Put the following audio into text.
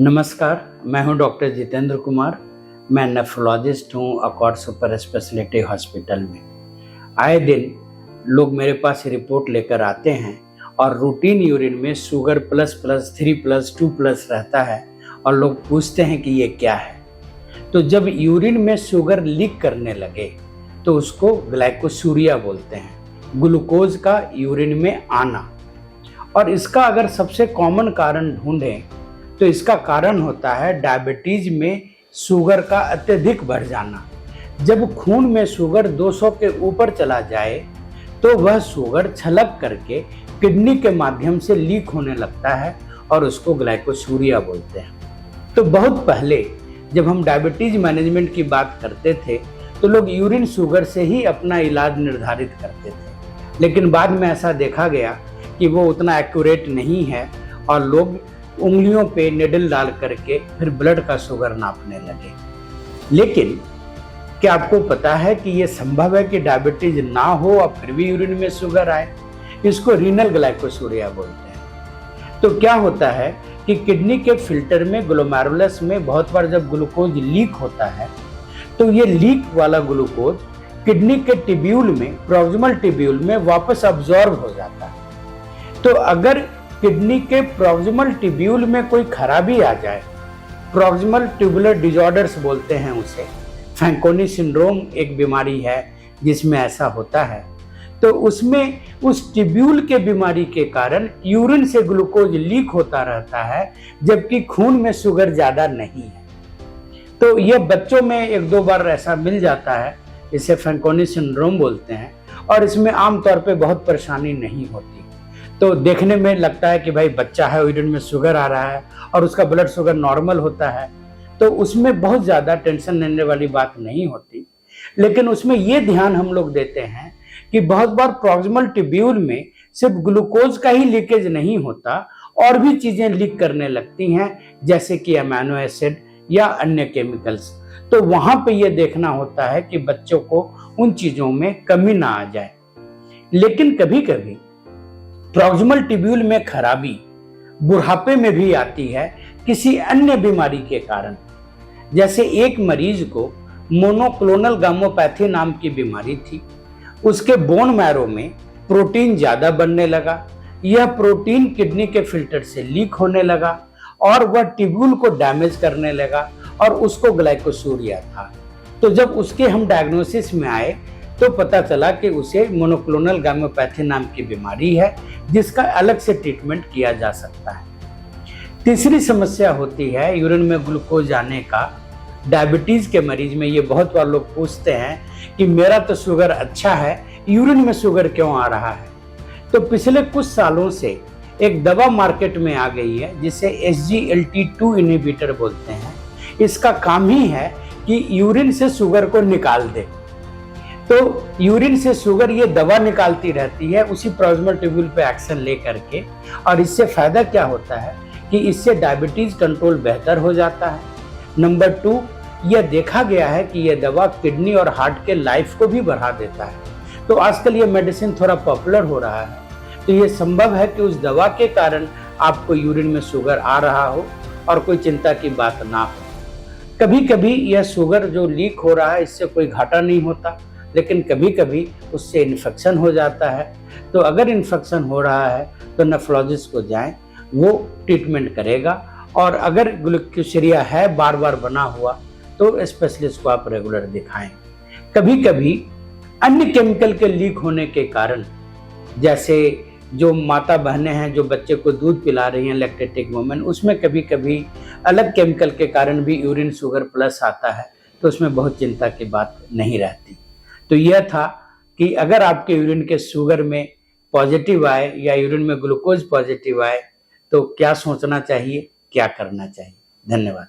नमस्कार, मैं हूं डॉक्टर जितेंद्र कुमार। मैं नेफ्रोलॉजिस्ट हूं अकॉर्ड सुपर स्पेशलिटी हॉस्पिटल में। आए दिन लोग मेरे पास रिपोर्ट लेकर आते हैं और रूटीन यूरिन में शुगर ++3+2+ रहता है और लोग पूछते हैं कि ये क्या है। तो जब यूरिन में शुगर लीक करने लगे तो उसको ग्लाइकोसूरिया बोलते हैं, ग्लूकोज का यूरिन में आना। और इसका अगर सबसे कॉमन कारण ढूंढें तो इसका कारण होता है डायबिटीज में शुगर का अत्यधिक बढ़ जाना। जब खून में शुगर 200 के ऊपर चला जाए तो वह शुगर छलक करके किडनी के माध्यम से लीक होने लगता है और उसको ग्लाइकोसूरिया बोलते हैं। तो बहुत पहले जब हम डायबिटीज मैनेजमेंट की बात करते थे तो लोग यूरिन शुगर से ही अपना इलाज निर्धारित करते थे, लेकिन बाद में ऐसा देखा गया कि वो उतना एक्यूरेट नहीं है और लोग उंगलियों पे निडल डाल करके फिर ब्लड का शुगर नापने लगे। लेकिन क्या आपको पता है कि ये संभव है कि डायबिटीज ना हो और फिर भी यूरिन में शुगर आए? इसको रीनल ग्लाइकोसूरिया बोलते हैं। तो क्या होता है कि किडनी के फिल्टर में ग्लोमेरुलस में बहुत बार जब ग्लूकोज लीक होता है तो ये लीक वाला ग्लूकोज किडनी के टिब्यूल में, प्रॉक्सिमल टिब्यूल में वापस अब्जॉर्ब हो जाता है। तो अगर किडनी के प्रॉक्सिमल टिब्यूल में कोई खराबी आ जाए, प्रॉक्सिमल ट्यूबुलर डिसऑर्डर्स बोलते हैं उसे, फैंकोनी सिंड्रोम एक बीमारी है जिसमें ऐसा होता है, तो उसमें उस टिब्यूल के बीमारी के कारण यूरिन से ग्लूकोज लीक होता रहता है जबकि खून में शुगर ज़्यादा नहीं है। तो यह बच्चों में 1-2 बार ऐसा मिल जाता है, इसे फैंकोनी सिंड्रोम बोलते हैं, और इसमें आमतौर पे बहुत परेशानी नहीं होती। तो देखने में लगता है कि भाई बच्चा है, यूरिन में शुगर आ रहा है और उसका ब्लड शुगर नॉर्मल होता है, तो उसमें बहुत ज़्यादा टेंशन लेने वाली बात नहीं होती। लेकिन उसमें ये ध्यान हम लोग देते हैं कि बहुत बार प्रॉक्सिमल टिब्यूल में सिर्फ ग्लूकोज का ही लीकेज नहीं होता, और भी चीज़ें लीक करने लगती हैं, जैसे कि अमीनो एसिड या अन्य केमिकल्स। तो वहाँ पे ये देखना होता है कि बच्चों को उन चीज़ों में कमी ना आ जाए। लेकिन कभी कभी प्रॉक्सिमल टिब्यूल में खराबी बुढ़ापे में भी आती है किसी अन्य बीमारी के कारण। जैसे एक मरीज को मोनोक्लोनल गामोपैथी नाम की बीमारी थी। उसके बोन मैरो में प्रोटीन ज़्यादा बनने लगा। यह प्रोटीन किडनी के फिल्टर से लीक होने लगा और वह टिब्यूल को डैमेज करने लगा और उसको ग्लाइकोसूरिया था। तो जब उसके हम डायग्नोसिस में आए तो पता चला कि उसे मोनोक्लोनल गामोपैथी नाम की बीमारी है, जिसका अलग से ट्रीटमेंट किया जा सकता है। तीसरी समस्या होती है यूरिन में ग्लूकोज आने का। डायबिटीज के मरीज में ये बहुत बार लोग पूछते हैं कि मेरा तो शुगर अच्छा है, यूरिन में शुगर क्यों आ रहा है? तो पिछले कुछ सालों से एक दवा मार्केट में आ गई है जिसे SGLT2 इनहिबिटर बोलते हैं। इसका काम ही है कि यूरिन से शुगर को निकाल दे। तो यूरिन से शुगर ये दवा निकालती रहती है उसी प्रॉक्सिमल ट्यूब्यूल पे एक्शन ले करके, और इससे फायदा क्या होता है कि इससे डायबिटीज कंट्रोल बेहतर हो जाता है। नंबर 2, यह देखा गया है कि यह दवा किडनी और हार्ट के लाइफ को भी बढ़ा देता है। तो आजकल ये मेडिसिन थोड़ा पॉपुलर हो रहा है। तो ये संभव है कि उस दवा के कारण आपको यूरिन में शुगर आ रहा हो और कोई चिंता की बात ना हो। कभी कभी यह शुगर जो लीक हो रहा है इससे कोई घाटा नहीं होता, लेकिन कभी कभी उससे इन्फेक्शन हो जाता है। तो अगर इन्फेक्शन हो रहा है तो नेफ्रोलॉजिस्ट को जाएं, वो ट्रीटमेंट करेगा। और अगर ग्लूकोसूरिया है बार बार बना हुआ तो स्पेशलिस्ट को आप रेगुलर दिखाएं। कभी कभी अन्य केमिकल के लीक होने के कारण, जैसे जो माता बहनें हैं जो बच्चे को दूध पिला रही हैं, लैक्टेटिक वुमेन, उसमें कभी कभी अलग केमिकल के कारण भी यूरिन शुगर प्लस आता है, तो उसमें बहुत चिंता की बात नहीं रहती। तो यह था कि अगर आपके यूरिन के शुगर में पॉजिटिव आए या यूरिन में ग्लूकोज पॉजिटिव आए तो क्या सोचना चाहिए, क्या करना चाहिए। धन्यवाद।